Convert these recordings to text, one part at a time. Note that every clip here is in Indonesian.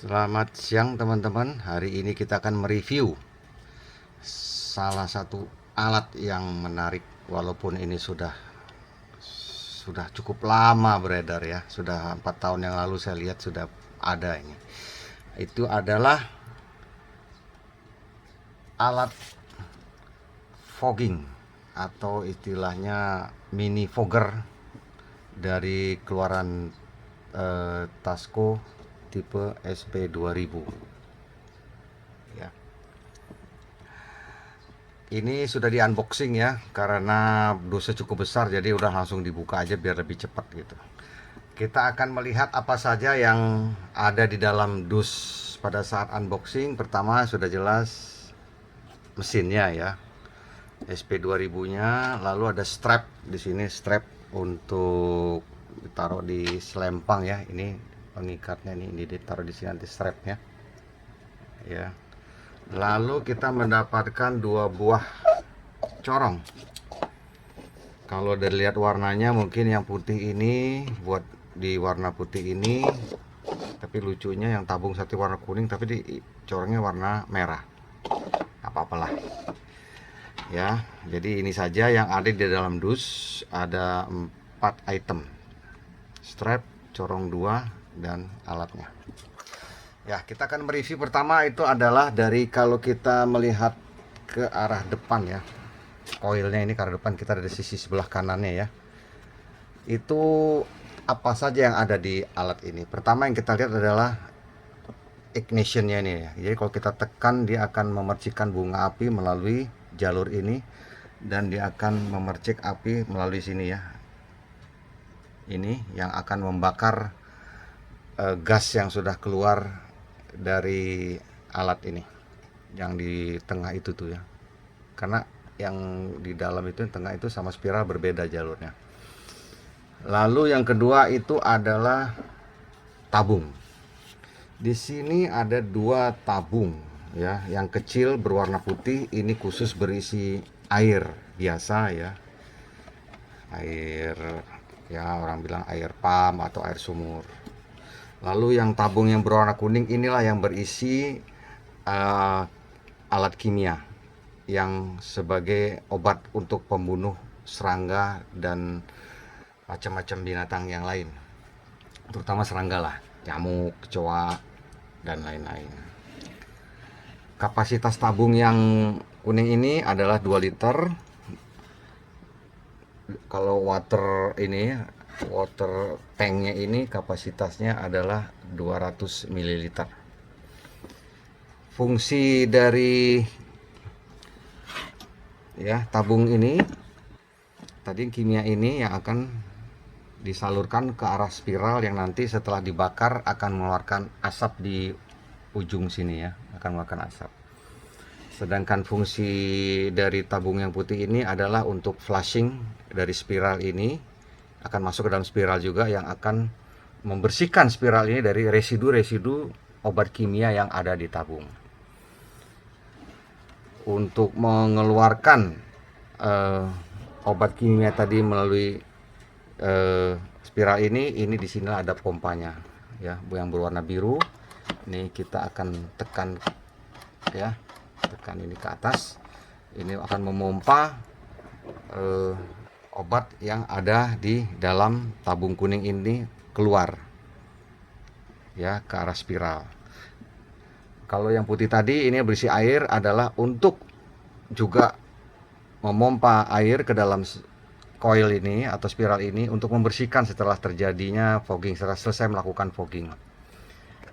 Selamat siang teman-teman. Hari ini kita akan mereview salah satu alat yang menarik, walaupun ini sudah cukup lama beredar ya. Sudah 4 tahun yang lalu saya lihat sudah ada ini. Itu adalah alat fogging atau istilahnya mini fogger dari keluaran Tasco tipe SP2000 ya. Ini sudah di unboxing ya, karena dosanya cukup besar, jadi udah langsung dibuka aja biar lebih cepat gitu. Kita akan melihat apa saja yang ada di dalam dus pada saat unboxing. Pertama sudah jelas mesinnya ya, SP2000-nya. Lalu ada strap di sini, strap untuk ditaruh di selempang ya. Ini pengikatnya, ini ditaruh di sini nanti strapnya ya. Lalu kita mendapatkan dua buah corong. Kalau dari lihat warnanya, mungkin yang putih ini buat di warna putih ini, tapi lucunya yang tabung satu warna kuning tapi di corongnya warna merah. Apa-apalah ya. Jadi ini saja yang ada di dalam dus. Ada 4 item: strap, corong 2, dan alatnya. Ya, kita akan mereview. Pertama itu adalah dari, kalau kita melihat ke arah depan ya, koilnya ini ke arah depan, kita ada di sisi sebelah kanannya ya. Itu apa saja yang ada di alat ini? Pertama yang kita lihat adalah ignitionnya ini ya. Jadi kalau kita tekan, dia akan memercikkan bunga api melalui jalur ini, dan dia akan memercik api melalui sini ya. Ini yang akan membakar gas yang sudah keluar dari alat ini, yang di tengah itu tuh ya. Karena yang di dalam itu, yang tengah itu sama spiral berbeda jalurnya. Lalu yang kedua itu adalah tabung. Di sini ada 2 tabung ya. Yang kecil berwarna putih ini khusus berisi air biasa ya. Air ya, orang bilang air pam atau air sumur. Lalu yang tabung yang berwarna kuning inilah yang berisi alat kimia yang sebagai obat untuk pembunuh serangga dan macam-macam binatang yang lain, terutama serangga lah, nyamuk, kecoa, dan lain-lain. Kapasitas tabung yang kuning ini adalah 2 liter. Kalau water tanknya ini kapasitasnya adalah 200 ml. Fungsi dari ya tabung ini tadi, kimia ini yang akan disalurkan ke arah spiral yang nanti setelah dibakar akan mengeluarkan asap di ujung sini ya, akan mengeluarkan asap. Sedangkan fungsi dari tabung yang putih ini adalah untuk flushing dari spiral ini, akan masuk ke dalam spiral juga, yang akan membersihkan spiral ini dari residu-residu obat kimia yang ada di tabung. Untuk mengeluarkan obat kimia tadi melalui spiral ini di sini ada pompanya ya, yang berwarna biru. Ini kita akan tekan ya, tekan ini ke atas, ini akan memompa obat yang ada di dalam tabung kuning ini keluar ya ke arah spiral. Kalau yang putih tadi ini berisi air, adalah untuk juga memompa air ke dalam coil ini atau spiral ini untuk membersihkan setelah terjadinya fogging, setelah selesai melakukan fogging.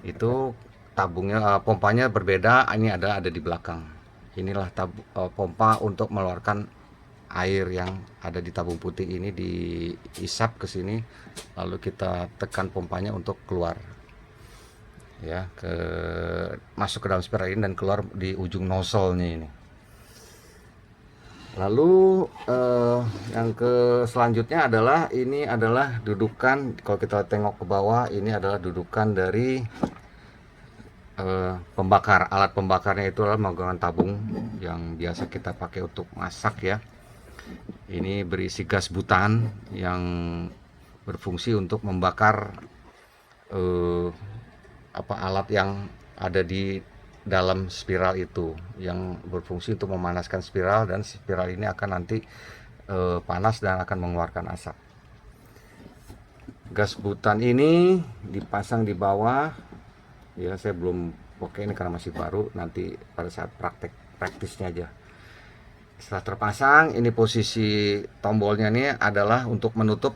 Itu tabungnya, pompanya berbeda. Ini ada di belakang. Inilah pompa untuk mengeluarkan air yang ada di tabung putih ini, diisap ke sini, lalu kita tekan pompanya untuk keluar ya, masuk ke dalam spiral ini dan keluar di ujung nozzle-nya ini. Lalu yang selanjutnya adalah, ini adalah dudukan. Kalau kita tengok ke bawah, ini adalah dudukan dari pembakar. Alat pembakarnya itu adalah menggunakan tabung yang biasa kita pakai untuk masak ya. Ini berisi gas butan yang berfungsi untuk membakar alat yang ada di dalam spiral itu yang berfungsi untuk memanaskan spiral, dan spiral ini akan nanti panas dan akan mengeluarkan asap. Gas butan ini dipasang di bawah ya, saya belum pakai ini karena masih baru, nanti pada saat praktisnya aja. Setelah terpasang, ini posisi tombolnya ini adalah untuk menutup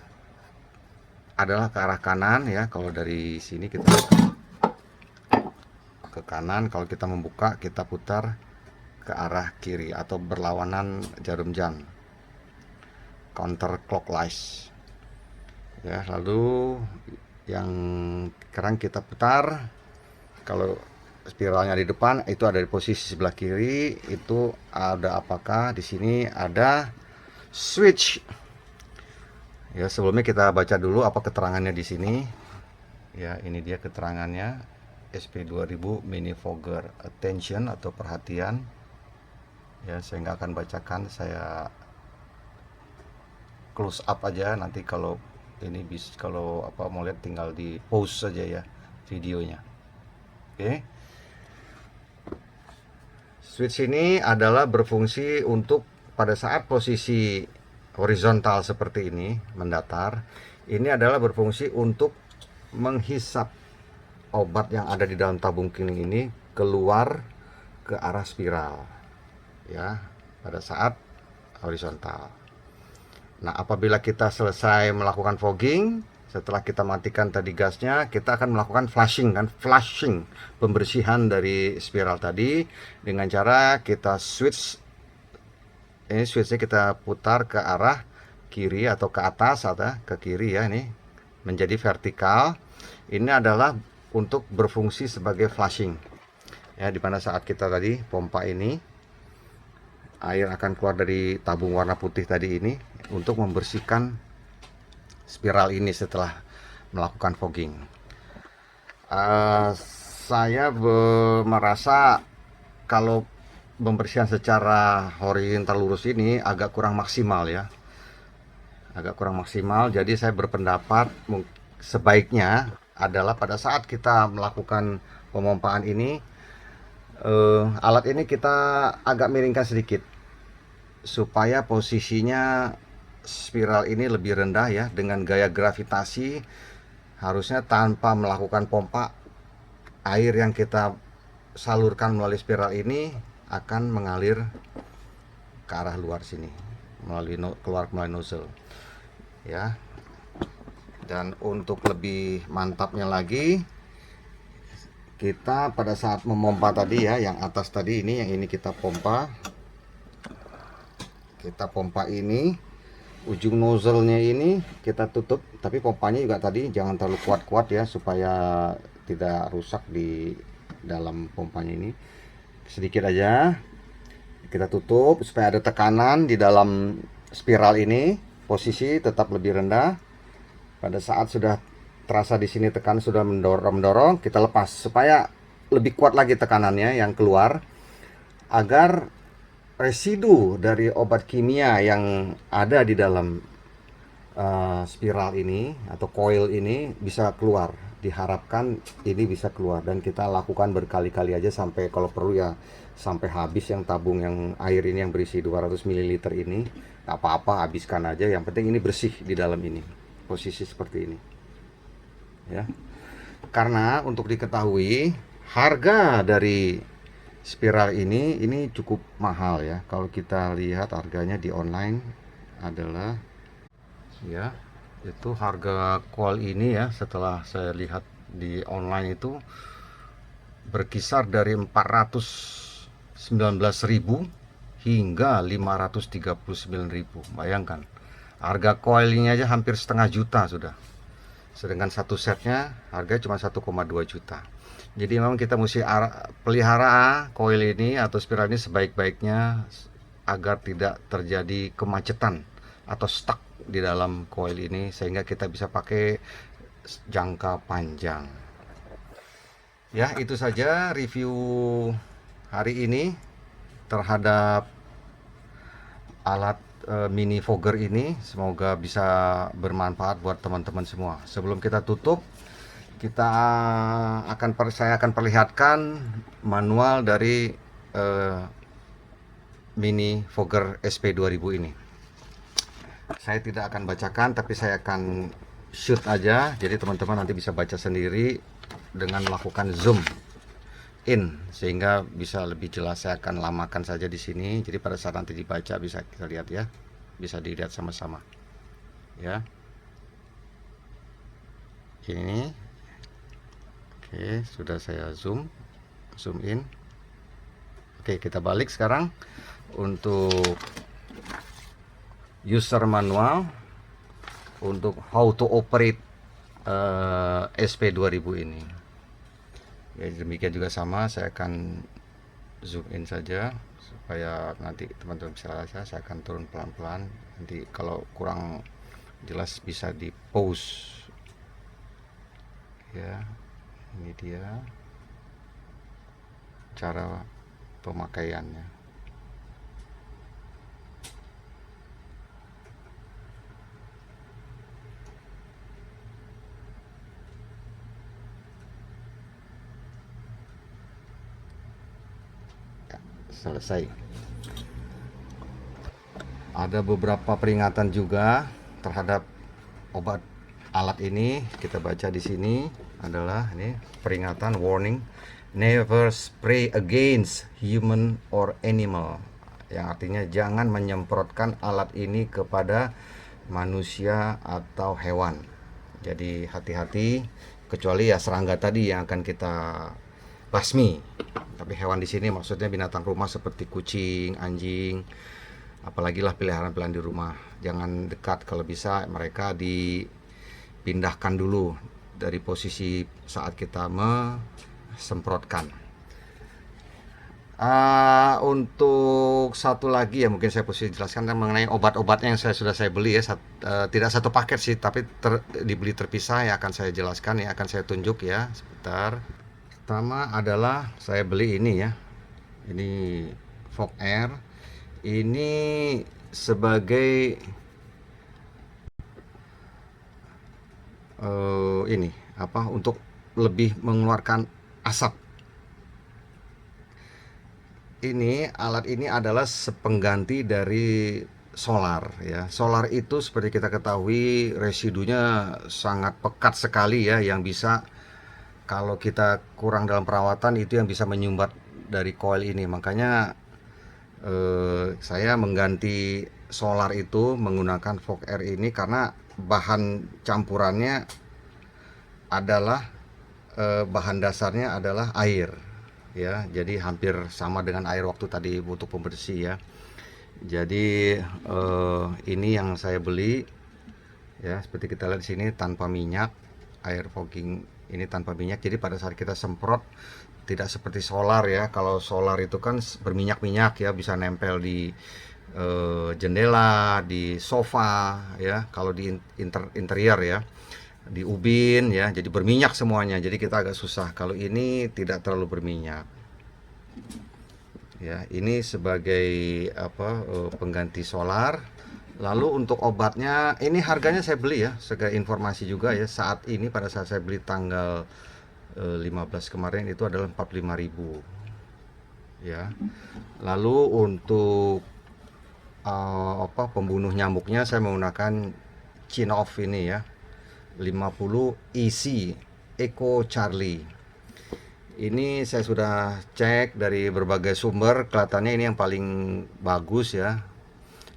adalah ke arah kanan ya. Kalau dari sini kita ke kanan, kalau kita membuka kita putar ke arah kiri atau berlawanan jarum jam, counter clockwise ya. Lalu yang sekarang kita putar, kalau spiralnya di depan itu ada di posisi sebelah kiri, itu ada apakah di sini ada switch ya. Sebelumnya kita baca dulu apa keterangannya di sini ya. Ini dia keterangannya, SP2000 mini fogger, attention atau perhatian ya. Saya nggak akan bacakan, saya close up aja, nanti kalau ini bisa, kalau apa mau lihat tinggal di pause saja ya videonya. Oke. Switch ini adalah berfungsi untuk pada saat posisi horizontal seperti ini, mendatar, ini adalah berfungsi untuk menghisap obat yang ada di dalam tabung killing ini keluar ke arah spiral ya, pada saat horizontal. Nah, apabila kita selesai melakukan fogging, setelah kita matikan tadi gasnya, kita akan melakukan flushing pembersihan dari spiral tadi dengan cara kita switch. Ini switchnya kita putar ke arah kiri atau ke atas atau ke kiri ya, ini menjadi vertikal. Ini adalah untuk berfungsi sebagai flushing ya, di mana saat kita tadi pompa ini, air akan keluar dari tabung warna putih tadi ini untuk membersihkan spiral ini setelah melakukan fogging. Saya merasa kalau pembersihan secara horizontal lurus ini agak kurang maksimal ya, agak kurang maksimal. Jadi saya berpendapat sebaiknya adalah pada saat kita melakukan pemompaan ini, alat ini kita agak miringkan sedikit supaya posisinya spiral ini lebih rendah ya, dengan gaya gravitasi. Harusnya tanpa melakukan pompa, air yang kita salurkan melalui spiral ini akan mengalir ke arah luar sini keluar melalui nozzle ya. Dan untuk lebih mantapnya lagi, kita pada saat memompa tadi ya, yang atas tadi ini, yang ini kita pompa ini, ujung nozzle-nya ini kita tutup, tapi pompanya juga tadi jangan terlalu kuat-kuat ya, supaya tidak rusak di dalam pompanya ini. Sedikit aja kita tutup supaya ada tekanan di dalam spiral ini, posisi tetap lebih rendah. Pada saat sudah terasa di sini tekanan sudah mendorong, kita lepas supaya lebih kuat lagi tekanannya yang keluar, agar residu dari obat kimia yang ada di dalam spiral ini atau coil ini bisa keluar. Diharapkan ini bisa keluar, dan kita lakukan berkali-kali aja sampai kalau perlu ya sampai habis yang tabung yang air ini yang berisi 200 ml ini. Gak apa-apa, habiskan aja, yang penting ini bersih di dalam ini, posisi seperti ini ya. Karena untuk diketahui harga dari spiral ini cukup mahal ya. Kalau kita lihat harganya di online adalah ya, itu harga coil ini ya, setelah saya lihat di online itu berkisar dari 419.000 hingga 539.000. Bayangkan, harga coil ini aja hampir setengah juta sudah, sedangkan satu setnya harganya cuma 1,2 juta. Jadi memang kita mesti pelihara coil ini atau spiral ini sebaik-baiknya agar tidak terjadi kemacetan atau stuck di dalam coil ini, sehingga kita bisa pakai jangka panjang. Ya, itu saja review hari ini terhadap alat mini fogger ini. Semoga bisa bermanfaat buat teman-teman semua. Sebelum kita tutup, saya akan perlihatkan manual dari Mini Fogger SP2000 ini. Saya tidak akan bacakan, tapi saya akan shoot aja, jadi teman-teman nanti bisa baca sendiri dengan melakukan zoom in sehingga bisa lebih jelas. Saya akan lamakan saja di sini, jadi pada saat nanti dibaca bisa kita lihat ya, bisa dilihat sama-sama ya. Ini oke, sudah saya zoom in. Oke, kita balik sekarang untuk user manual untuk how to operate SP2000 ini. Ya, demikian juga sama, saya akan zoom in saja supaya nanti teman-teman bisa baca. Saya akan turun pelan-pelan, nanti kalau kurang jelas bisa di pause ya. Ini dia cara pemakaiannya. Selesai. Ada beberapa peringatan juga terhadap obat alat ini. Kita baca di sini adalah ini peringatan warning, never spray against human or animal, yang artinya jangan menyemprotkan alat ini kepada manusia atau hewan. Jadi hati-hati, kecuali ya serangga tadi yang akan kita basmi. Tapi hewan di sini maksudnya binatang rumah seperti kucing, anjing, apalagi lah peliharaan di rumah. Jangan dekat, kalau bisa mereka dipindahkan dulu dari posisi saat kita semprotkan. Untuk satu lagi ya, mungkin saya posisi jelaskan mengenai obat-obatnya yang sudah saya beli ya. Tidak satu paket sih, tapi dibeli terpisah ya, akan saya jelaskan ya, akan saya tunjuk ya sebentar. Pertama adalah saya beli ini ya, ini Fog Air. Ini sebagai ini apa, untuk lebih mengeluarkan asap. Ini alat ini adalah sepengganti dari solar ya. Solar itu seperti kita ketahui residunya sangat pekat sekali ya, yang bisa kalau kita kurang dalam perawatan itu yang bisa menyumbat dari coil ini. Makanya saya mengganti solar itu menggunakan Fog Air ini karena bahan campurannya adalah bahan dasarnya adalah air ya. Jadi hampir sama dengan air waktu tadi untuk pembersih ya. Jadi ini yang saya beli ya, seperti kita lihat di sini tanpa minyak, air fogging ini tanpa minyak. Jadi pada saat kita semprot tidak seperti solar ya. Kalau solar itu kan berminyak-minyak ya, bisa nempel di jendela, di sofa ya, kalau di interior ya, di ubin ya, jadi berminyak semuanya. Jadi kita agak susah. Kalau ini tidak terlalu berminyak ya. Ini sebagai apa, pengganti solar. Lalu untuk obatnya, ini harganya saya beli ya, sebagai informasi juga ya, saat ini pada saat saya beli tanggal 15 kemarin itu adalah 45.000 ya. Lalu untuk apa, pembunuh nyamuknya saya menggunakan Chinov ini ya, 50 EC Eco Charlie. Ini saya sudah cek dari berbagai sumber, kelihatannya ini yang paling bagus ya.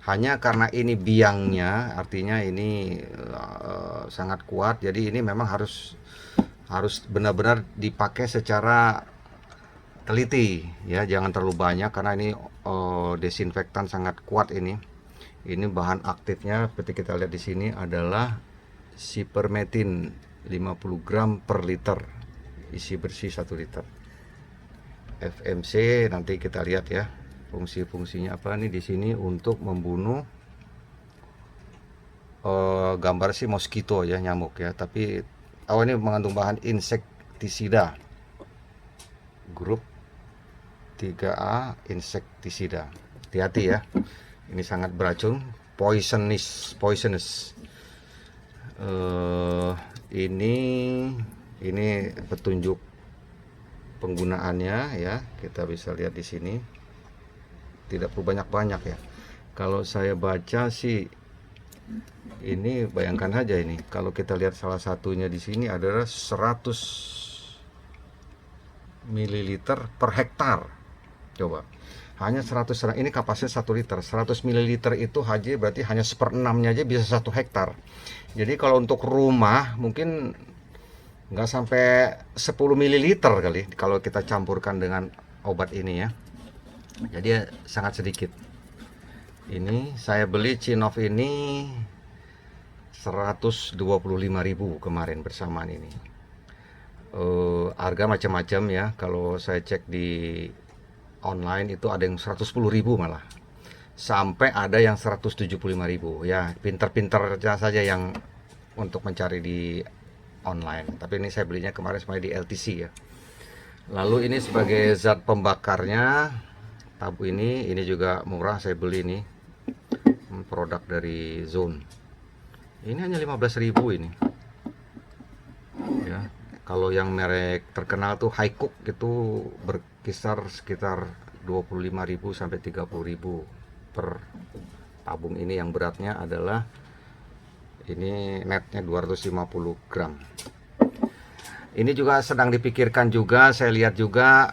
Hanya karena ini biangnya, artinya ini sangat kuat, jadi ini memang harus benar-benar dipakai secara teliti ya, jangan terlalu banyak karena ini desinfektan sangat kuat ini. Ini bahan aktifnya seperti kita lihat di sini adalah Cypermetin 50 gram per liter, isi bersih 1 liter. FMC nanti kita lihat ya. Fungsi-fungsinya apa nih di sini, untuk membunuh gambar sih mosquito ya, nyamuk ya, tapi ini mengandung bahan insektisida grup 3A insektisida. Hati-hati ya, ini sangat beracun, poisonous. Ini Ini petunjuk penggunaannya ya, kita bisa lihat di sini. Tidak perlu banyak-banyak ya. Kalau saya baca sih, ini bayangkan aja ini. Kalau kita lihat salah satunya di sini adalah 100 ml per hektar. Coba. Hanya 100, ini kapasitas 1 liter. 100 ml itu haji berarti hanya 1/6-nya aja bisa 1 hektar. Jadi kalau untuk rumah mungkin nggak sampai 10 ml kali kalau kita campurkan dengan obat ini ya. Jadi sangat sedikit. Ini saya beli Cinov ini 125.000 kemarin bersamaan ini. Harga macam-macam ya. Kalau saya cek di online itu ada yang 110.000 malah. Sampai ada yang 175.000 ya. Pinter-pinter saja yang untuk mencari di online. Tapi ini saya belinya kemarin semuanya di LTC ya. Lalu ini sebagai zat pembakarnya, tabu ini juga murah, saya beli ini produk dari Zone. Ini hanya 15.000 ini. Ya, kalau yang merek terkenal tuh High Cook itu berkisar sekitar 25.000 sampai 30.000 per tabung ini. Yang beratnya adalah ini netnya 250 gram. Ini juga sedang dipikirkan juga, saya lihat juga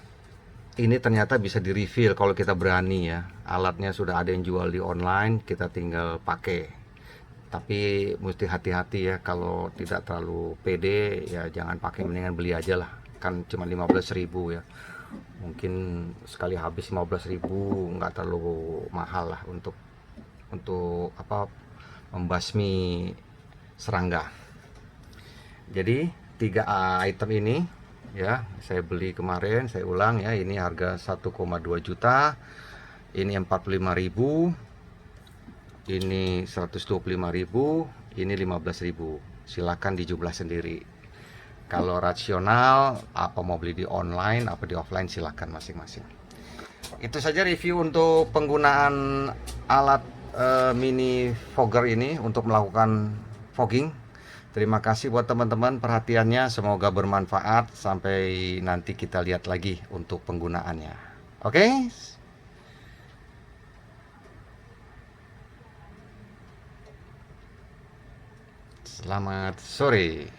ini ternyata bisa di refill kalau kita berani ya. Alatnya sudah ada yang jual di online, kita tinggal pakai. Tapi mesti hati-hati ya, kalau tidak terlalu pede ya jangan pakai, mendingan beli aja lah. Kan cuma 15.000 ya. Mungkin sekali habis 15.000, nggak terlalu mahal lah untuk apa, membasmi serangga. Jadi 3 item ini ya saya beli kemarin, saya ulang ya, ini harga 1,2 juta, ini 45.000, ini 125.000, ini 15.000. Silakan dijumlah sendiri. Kalau rasional, apa mau beli di online apa di offline, silakan masing-masing. Itu saja review untuk penggunaan alat mini fogger ini untuk melakukan fogging. Terima kasih buat teman-teman perhatiannya, semoga bermanfaat. Sampai nanti kita lihat lagi untuk penggunaannya. Oke? Selamat sore.